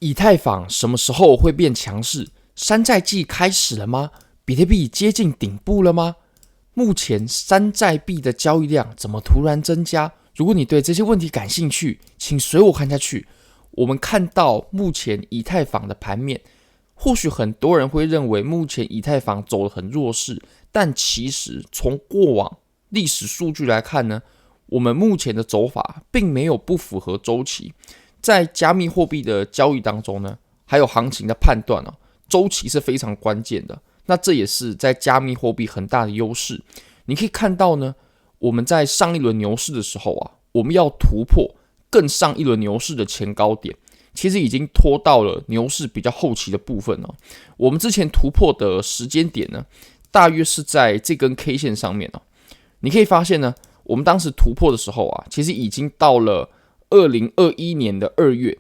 以太坊什么时候会变强势？山寨季开始了吗？比特币接近顶部了吗？目前山寨币的交易量怎么突然增加？如果你对这些问题感兴趣，请随我看下去。我们看到目前以太坊的盘面，或许很多人会认为目前以太坊走得很弱势，但其实从过往历史数据来看呢，我们目前的走法并没有不符合周期。在加密货币的交易当中呢，还有行情的判断啊，周期是非常关键的。那这也是在加密货币很大的优势。你可以看到呢，我们在上一轮牛市的时候啊，我们要突破更上一轮牛市的前高点，其实已经拖到了牛市比较后期的部分哦。我们之前突破的时间点呢，大约是在这根 K 线上面哦。你可以发现呢，我们当时突破的时候啊，其实已经到了2021年的2月。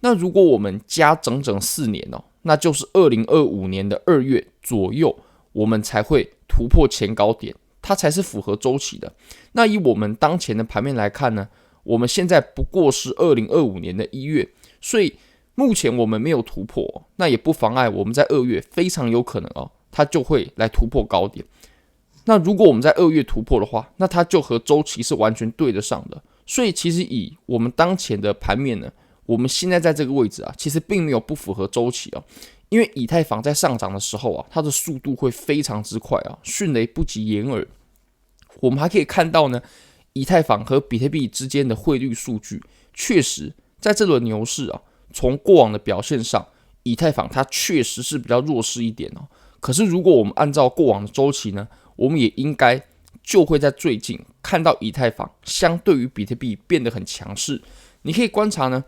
那如果我们加整整4年哦，那就是2025年的2月左右，我们才会突破前高点，它才是符合周期的。那以我们当前的盘面来看呢，我们现在不过是2025年的1月，所以目前我们没有突破，那也不妨碍我们在2月非常有可能哦，它就会来突破高点。那如果我们在2月突破的话，那它就和周期是完全对得上的。所以其实以我们当前的盘面呢，我们现在在这个位置啊，其实并没有不符合周期啊。因为以太坊在上涨的时候啊，它的速度会非常之快啊，迅雷不及掩耳。我们还可以看到呢，以太坊和比特币之间的汇率数据，确实在这轮牛市啊，从过往的表现上，以太坊它确实是比较弱势一点哦。可是如果我们按照过往的周期呢，我们也应该就会在最近看到以太坊相对于比特币变得很强势。你可以观察呢，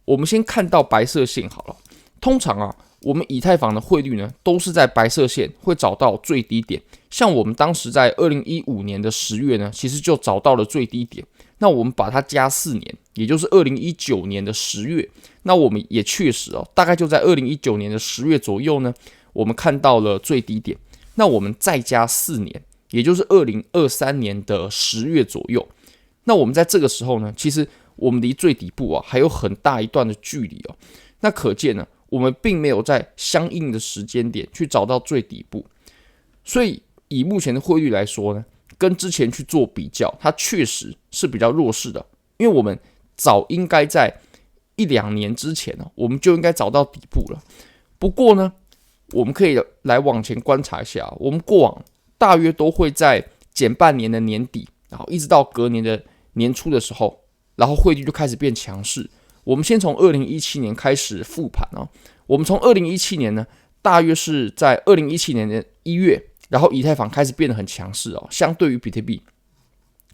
我们先看到白色线好了。通常啊，我们以太坊的汇率呢，都是在白色线会找到最低点。像我们当时在2015年的10月呢，其实就找到了最低点。那我们把它加4年，也就是2019年的10月。那我们也确实哦，大概就在2019年的10月左右呢，我们看到了最低点。那我们再加4年，也就是2023年的10月左右。那我们在这个时候呢，其实我们离最底部啊还有很大一段的距离哦。那可见呢，我们并没有在相应的时间点去找到最底部。所以以目前的汇率来说呢，跟之前去做比较，它确实是比较弱势的。因为我们早应该在1-2年之前呢，我们就应该找到底部了。不过呢，我们可以来往前观察一下，我们过往大约都会在减半年的年底，然后一直到隔年的年初的时候，然后汇率就开始变强势。我们先从2017年开始复盘哦。我们从2017年呢，大约是在2017年的1月，然后以太坊开始变得很强势哦，相对于比特币。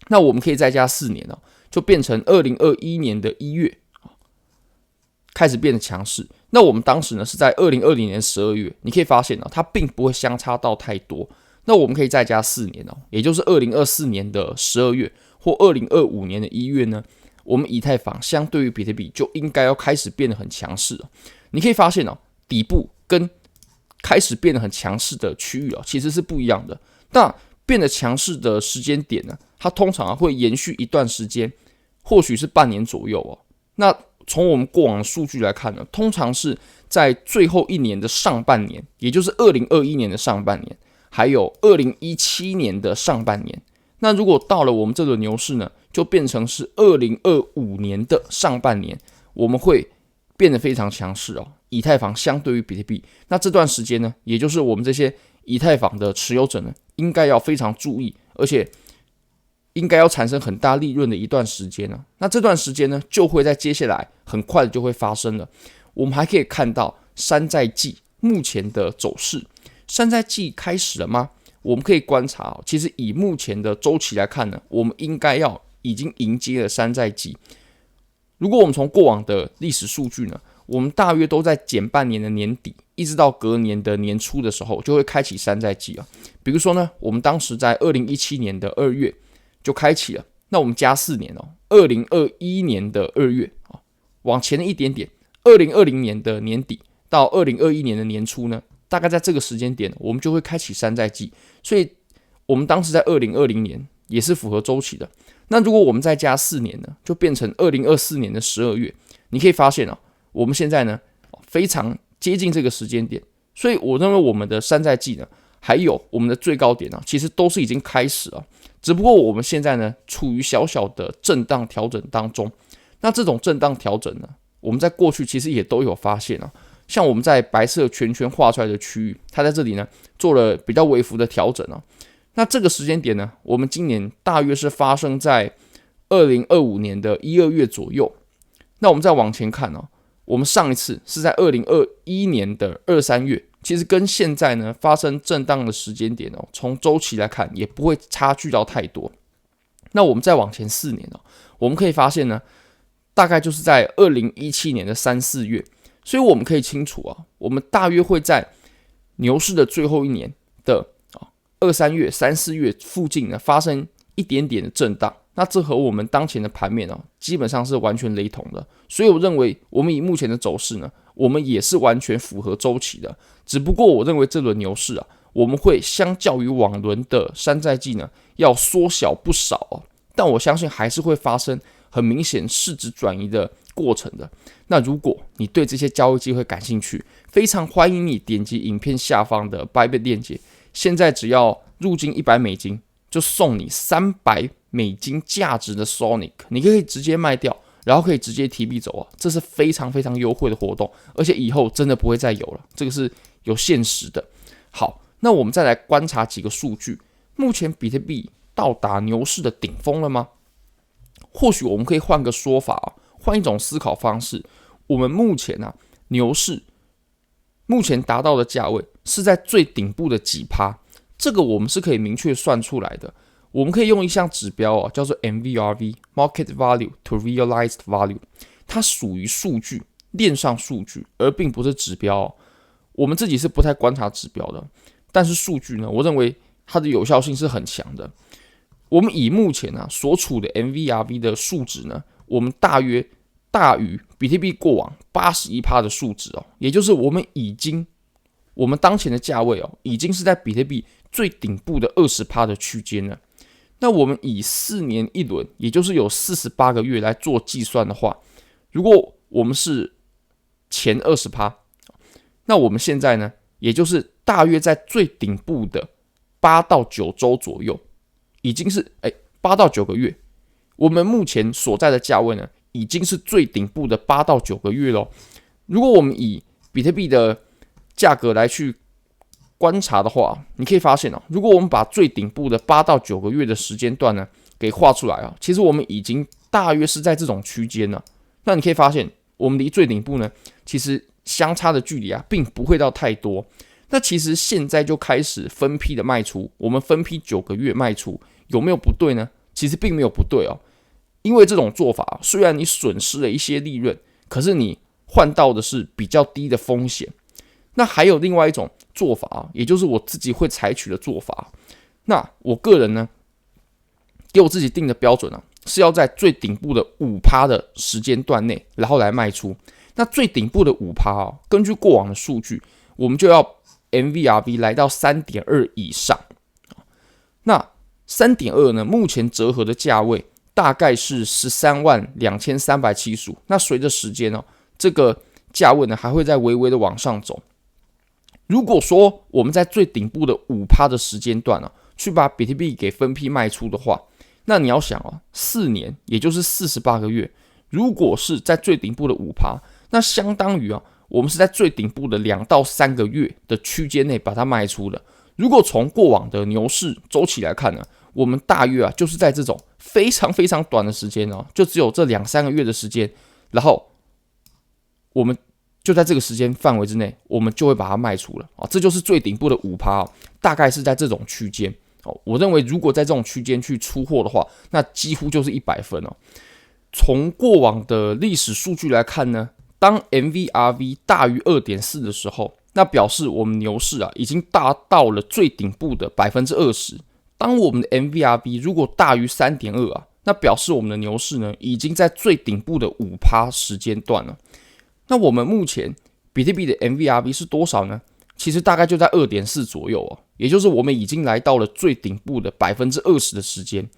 那我们可以再加4年哦，就变成2021年的1月开始变得强势。那我们当时呢是在2020年12月，你可以发现它并不会相差到太多。那我们可以再加4年哦，也就是2024年的12月或2025年的1月呢，我们以太坊相对于比特币就应该要开始变得很强势了。你可以发现底部跟开始变得很强势的区域其实是不一样的。但变得强势的时间点呢，它通常会延续一段时间，或许是半年左右哦。那从我们过往的数据来看呢，通常是在最后1年的上半年，也就是2021年的上半年，还有2017年的上半年。那如果到了我们这轮牛市呢，就变成是2025年的上半年，我们会变得非常强势哦。以太坊相对于比特币，那这段时间呢，也就是我们这些以太坊的持有者呢，应该要非常注意，而且应该要产生很大利润的一段时间呢。那这段时间呢，就会在接下来很快的就会发生了。我们还可以看到山寨季目前的走势，山寨季开始了吗？我们可以观察，其实以目前的周期来看呢，我们应该要已经迎接了山寨季。如果我们从过往的历史数据呢，我们大约都在减半年的年底，一直到隔年的年初的时候，就会开启山寨季啊。比如说呢，我们当时在2017年的2月就开启了，那我们加4年哦，2021年的2月往前一点点，2020年的年底到2021年的年初呢，大概在这个时间点，我们就会开启山寨季。所以我们当时在2020年也是符合周期的。那如果我们再加4年呢，就变成2024年的12月。你可以发现我们现在呢非常接近这个时间点，所以我认为我们的山寨季呢，还有我们的最高点其实都是已经开始了，只不过我们现在呢处于小小的震荡调整当中。那这种震荡调整呢，我们在过去其实也都有发现像我们在白色圈圈画出来的区域，它在这里呢做了比较微幅的调整那这个时间点呢，我们今年大约是发生在2025年的1、2月左右。那我们再往前看我们上一次是在2021年的2、3月，其实跟现在呢发生震荡的时间点从周期来看也不会差距到太多。那我们再往前4年我们可以发现呢，大概就是在2017年的3、4月，所以我们可以清楚我们大约会在牛市的最后一年的2、3月、3、4月附近呢发生一点点的震荡。那这和我们当前的盘面基本上是完全雷同的，所以我认为我们以目前的走势呢，我们也是完全符合周期的。只不过我认为这轮牛市我们会相较于往轮的山寨季呢要缩小不少但我相信还是会发生很明显市值转移的过程的。那如果你对这些交易机会感兴趣，非常欢迎你点击影片下方的 Bybit 链接，现在只要入金$100，就送你$300价值的 Sonic， 你可以直接卖掉，然后可以直接提币走这是非常非常优惠的活动，而且以后真的不会再有了，这个是有限时的。好，那我们再来观察几个数据，目前比特币到达牛市的顶峰了吗？或许我们可以换个说法换一种思考方式，我们目前牛市目前达到的价位是在最顶部的几趴，这个我们是可以明确算出来的。我们可以用一项指标叫做 MVRV Market Value to Realized Value， 它属于数据，链上数据，而并不是指标我们自己是不太观察指标的，但是数据呢，我认为它的有效性是很强的。我们以目前所处的 MVRV 的数值呢，我们大约大于比特币过往81%的数值也就是我们当前的价位已经是在比特币最顶部的20%的区间了。那我们以4年一轮，也就是有48个月来做计算的话，如果我们是前20%，那我们现在呢，也就是大约在最顶部的8到9周左右，已经是8到9个月，我们目前所在的价位呢，已经是最顶部的8到9个月咯。如果我们以比特币的价格来去观察的话，你可以发现如果我们把最顶部的8到9个月的时间段呢给画出来其实我们已经大约是在这种区间了。那你可以发现，我们离最顶部呢，其实相差的距离并不会到太多。那其实现在就开始分批的卖出，我们分批9个月卖出，有没有不对呢？其实并没有不对因为这种做法虽然你损失了一些利润，可是你换到的是比较低的风险。那还有另外一种做法也就是我自己会采取的做法。那我个人呢，给我自己定的标准是要在最顶部的5%的时间段内，然后来卖出。那最顶部的5%根据过往的数据，我们就要 MVRV 来到 3.2 以上。那 3.2 呢，目前折合的价位大概是132375。那随着时间这个价位呢还会再微微的往上走。如果说我们在最顶部的5%的时间段去把比特币给分批卖出的话，那你要想4年，也就是48个月，如果是在最顶部的5%，那相当于我们是在最顶部的2到3个月的区间内把它卖出的。如果从过往的牛市周期来看呢，我们大约就是在这种非常非常短的时间就只有这2、3个月的时间，然后我们就在这个时间范围之内，我们就会把它卖出了这就是最顶部的5%大概是在这种区间我认为如果在这种区间去出货的话，那几乎就是100分从过往的历史数据来看呢，当 MVRV 大于 2.4 的时候，那表示我们牛市已经达到了最顶部的 20%。 当我们的 MVRV 如果大于 3.2 那表示我们的牛市呢已经在最顶部的5%时间段了。那我们目前比特币的 MVRV 是多少呢？其实大概就在 2.4 左右也就是我们已经来到了最顶部的 20% 的时间。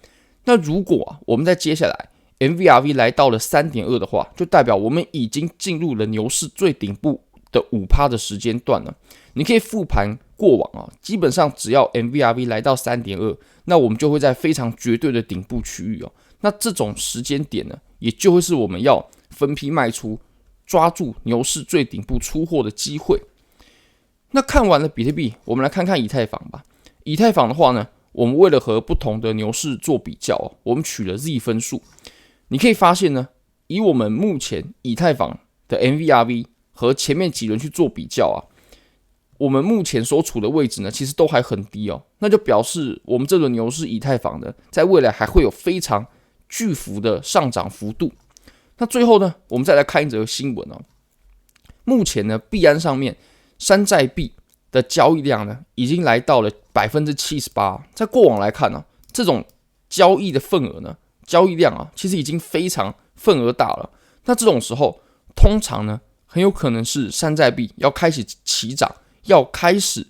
那如果我们在接下来 MVRV 来到了 3.2 的话，就代表我们已经进入了牛市最顶部的 5% 的时间段了。你可以复盘过往啊，基本上只要 MVRV 来到 3.2， 那我们就会在非常绝对的顶部区域哦。那这种时间点呢，也就会是我们要分批卖出，抓住牛市最顶部出货的机会。那看完了比特币，我们来看看以太坊吧。以太坊的话呢，我们为了和不同的牛市做比较，我们取了 Z 分数。你可以发现呢，以我们目前以太坊的 MVRV 和前面几轮去做比较啊，我们目前所处的位置呢，其实都还很低哦。那就表示我们这轮牛市以太坊呢，在未来还会有非常巨幅的上涨幅度。那最后呢，我们再来看一则新闻哦。目前呢，币安上面山寨币的交易量呢，已经来到了 78%。在过往来看呢，这种交易的份额呢，交易量啊，其实已经非常份额大了。那这种时候，通常呢，很有可能是山寨币要开始起涨，要开始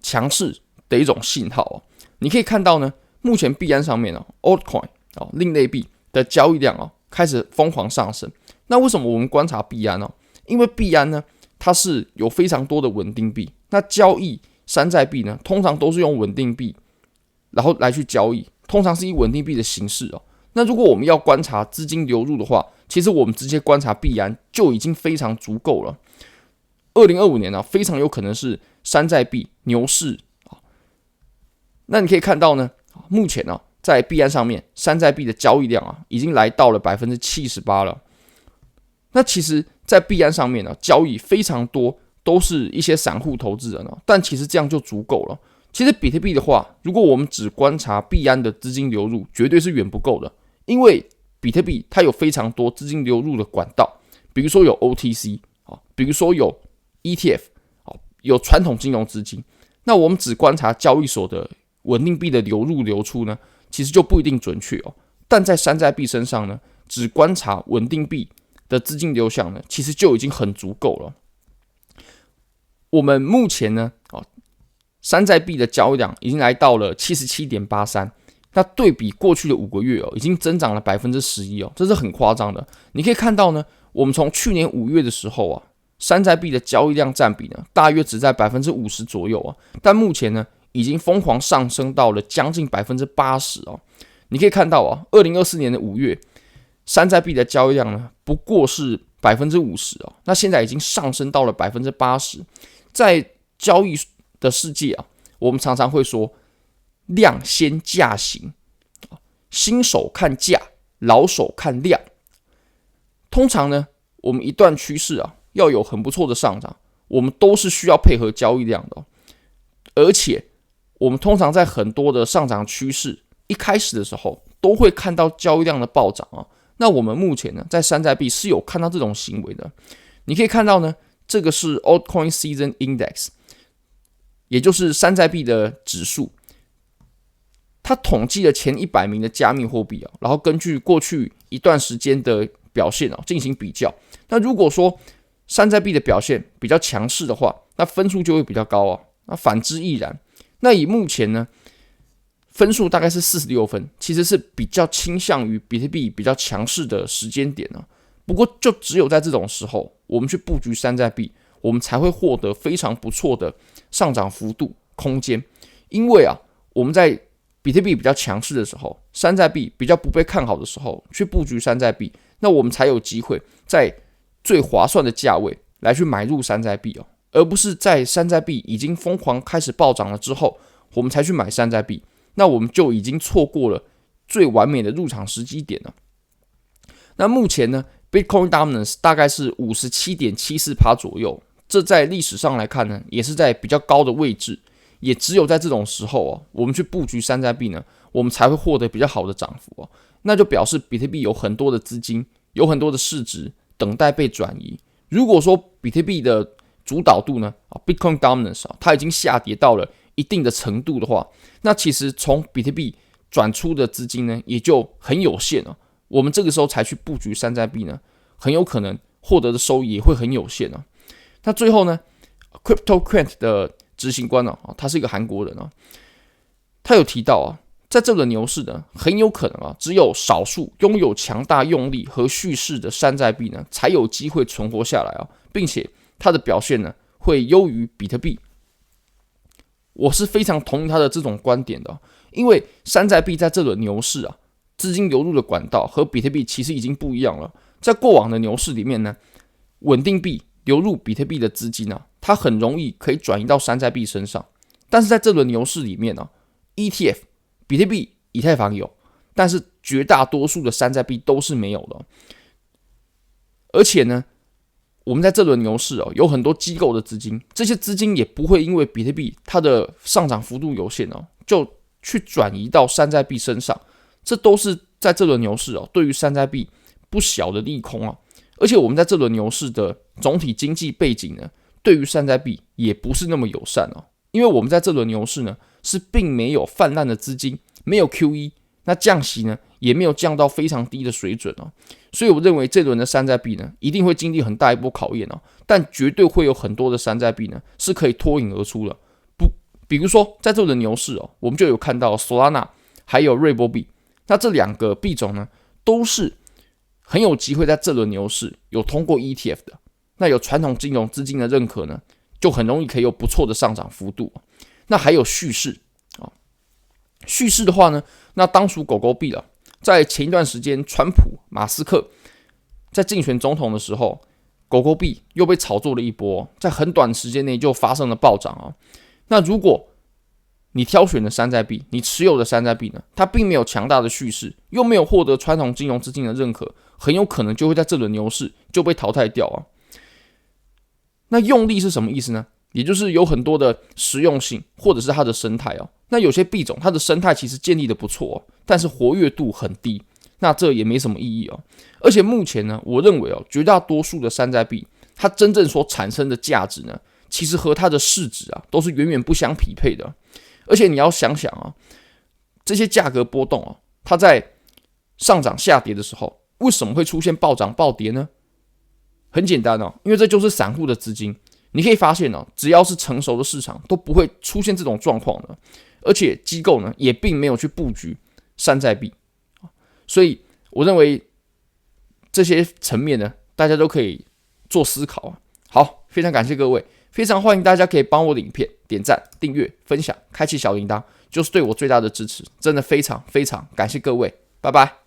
强势的一种信号哦。你可以看到呢，目前币安上面哦 ，Altcoin 哦，另类币的交易量哦，开始疯狂上升。那为什么我们观察币安呢？因为币安呢，它是有非常多的稳定币，那交易山寨币呢，通常都是用稳定币，然后来去交易，通常是以稳定币的形式哦。那如果我们要观察资金流入的话，其实我们直接观察币安就已经非常足够了。2025年非常有可能是山寨币牛市啊。那你可以看到呢，目前在币安上面，山寨币的交易量已经来到了 78% 了。那其实，在币安上面交易非常多，都是一些散户投资人但其实这样就足够了。其实比特币的话，如果我们只观察币安的资金流入，绝对是远不够的，因为比特币它有非常多资金流入的管道，比如说有 OTC 比如说有 ETF 有传统金融资金。那我们只观察交易所的稳定币的流入流出呢，其实就不一定准确哦。但在山寨币身上呢，只观察稳定币的资金流向呢，其实就已经很足够了。我们目前呢，山寨币的交易量已经来到了 77.83%， 那对比过去的5个月已经增长了 11% 这是很夸张的。你可以看到呢，我们从去年5月的时候山寨币的交易量占比呢，大约只在 50% 左右但目前呢，已经疯狂上升到了将近 80%。你可以看到2024年的5月，山寨币的交易量呢，不过是 50% 那现在已经上升到了 80%。在交易的世界我们常常会说量先价行，新手看价，老手看量。通常呢，我们一段趋势要有很不错的上涨，我们都是需要配合交易量的而且我们通常在很多的上涨趋势一开始的时候，都会看到交易量的暴涨那我们目前呢，在山寨币是有看到这种行为的。你可以看到呢，这个是 Altcoin Season Index， 也就是山寨币的指数。它统计了前100名的加密货币然后根据过去一段时间的表现进行比较。那如果说山寨币的表现比较强势的话，那分数就会比较高那反之亦然。那以目前呢，分数大概是46分，其实是比较倾向于比特币比较强势的时间点不过就只有在这种时候，我们去布局山寨币，我们才会获得非常不错的上涨幅度空间。因为我们在比特币比较强势的时候，山寨币比较不被看好的时候，去布局山寨币，那我们才有机会在最划算的价位来去买入山寨币而不是在山寨币已经疯狂开始暴涨了之后，我们才去买山寨币，那我们就已经错过了最完美的入场时机点了。那目前呢， Bitcoin Dominance 大概是 57.74% 左右，这在历史上来看呢，也是在比较高的位置。也只有在这种时候我们去布局山寨币呢，我们才会获得比较好的涨幅那就表示比特币有很多的资金，有很多的市值等待被转移。如果说比特币的主导度呢，Bitcoin Dominance 它已经下跌到了一定的程度的话，那其实从比特币转出的资金呢，也就很有限我们这个时候才去布局山寨币呢，很有可能获得的收益也会很有限那最后呢 ，CryptoQuant 的执行官他是一个韩国人他有提到在这轮牛市呢，很有可能只有少数拥有强大用力和蓄势的山寨币呢，才有机会存活下来并且它的表现呢，会优于比特币。我是非常同意他的这种观点的，因为山寨币在这轮牛市资金流入的管道和比特币其实已经不一样了。在过往的牛市里面呢，稳定币流入比特币的资金它很容易可以转移到山寨币身上。但是在这轮牛市里面ETF 比特币、以太坊有，但是绝大多数的山寨币都是没有的。而且呢，我们在这轮牛市有很多机构的资金，这些资金也不会因为比特币它的上涨幅度有限就去转移到山寨币身上，这都是在这轮牛市对于山寨币不小的利空而且我们在这轮牛市的总体经济背景呢，对于山寨币也不是那么友善因为我们在这轮牛市呢是并没有泛滥的资金，没有 QE， 那降息呢也没有降到非常低的水准所以我认为这轮的山寨币呢一定会经历很大一波考验但绝对会有很多的山寨币呢是可以脱颖而出的。比如说在这轮牛市我们就有看到 Solana 还有瑞波币，那这两个币种呢都是很有机会在这轮牛市有通过 ETF 的，那有传统金融资金的认可呢，就很容易可以有不错的上涨幅度。那还有蓄势蓄势的话呢，那当属狗狗币了。在前一段时间，川普、马斯克在竞选总统的时候，狗狗币又被炒作了一波，在很短时间内就发生了暴涨那如果你挑选的山寨币，你持有的山寨币呢，它并没有强大的蓄势，又没有获得传统金融资金的认可，很有可能就会在这轮牛市就被淘汰掉那用力是什么意思呢？也就是有很多的实用性，或者是它的生态那有些币种它的生态其实建立的不错但是活跃度很低，那这也没什么意义而且目前呢，我认为绝大多数的山寨币，它真正所产生的价值呢，其实和它的市值都是远远不相匹配的。而且你要想想这些价格波动它在上涨下跌的时候，为什么会出现暴涨暴跌呢？很简单因为这就是散户的资金。你可以发现只要是成熟的市场都不会出现这种状况的，而且机构呢也并没有去布局山寨币，所以我认为这些层面呢，大家都可以做思考好，非常感谢各位，非常欢迎大家可以帮我的影片点赞、订阅、分享、开启小铃铛，就是对我最大的支持，真的非常非常感谢各位，拜拜。